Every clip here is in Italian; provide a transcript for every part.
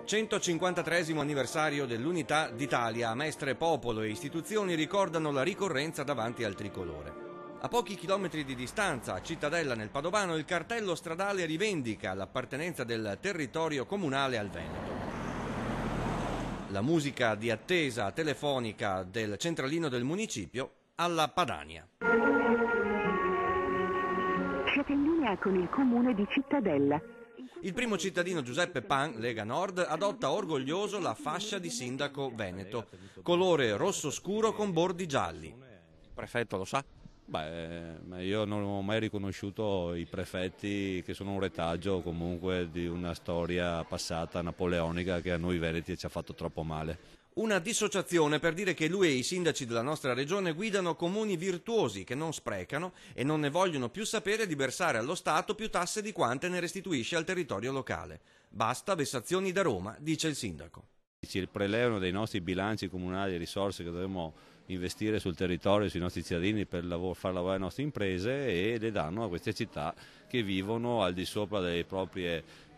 153° anniversario dell'Unità d'Italia. Mestre, popolo e istituzioni ricordano la ricorrenza davanti al tricolore. A pochi chilometri di distanza, a Cittadella nel Padovano, il cartello stradale rivendica l'appartenenza del territorio comunale al Veneto. La musica di attesa telefonica del centralino del municipio alla Padania. Siete in linea con il comune di Cittadella. Il primo cittadino Giuseppe Pan, Lega Nord, adotta orgoglioso la fascia di sindaco veneto, colore rosso scuro con bordi gialli. Il prefetto lo sa? Ma io non ho mai riconosciuto i prefetti, che sono un retaggio comunque di una storia passata napoleonica che a noi veneti ci ha fatto troppo male. Una dissociazione per dire che lui e i sindaci della nostra regione guidano comuni virtuosi che non sprecano e non ne vogliono più sapere di versare allo Stato più tasse di quante ne restituisce al territorio locale. Basta vessazioni da Roma, dice il sindaco. Ci prelevano dai nostri bilanci comunali risorse che dovremmo investire sul territorio, sui nostri cittadini per far lavorare le nostre imprese, e le danno a queste città che vivono al di sopra delle proprie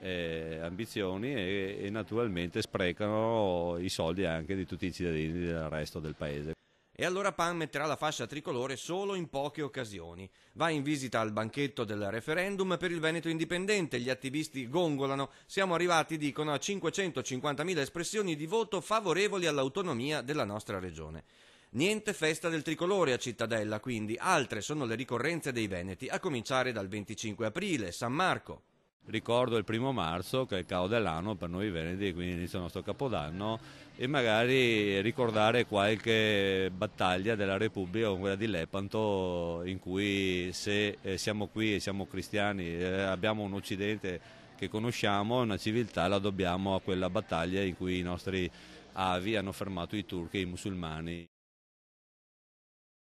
ambizioni e naturalmente sprecano i soldi anche di tutti i cittadini del resto del paese. E allora Pan metterà la fascia tricolore solo in poche occasioni. Va in visita al banchetto del referendum per il Veneto indipendente, gli attivisti gongolano, siamo arrivati, dicono, a 550.000 espressioni di voto favorevoli all'autonomia della nostra regione. Niente festa del tricolore a Cittadella, quindi, altre sono le ricorrenze dei veneti, a cominciare dal 25 aprile, San Marco. Ricordo il 1° marzo, che è il capo dell'anno per noi veneti, quindi inizia il nostro capodanno, e magari ricordare qualche battaglia della Repubblica, come quella di Lepanto, in cui se siamo qui e siamo cristiani, abbiamo un Occidente che conosciamo, una civiltà, la dobbiamo a quella battaglia in cui i nostri avi hanno fermato i turchi e i musulmani.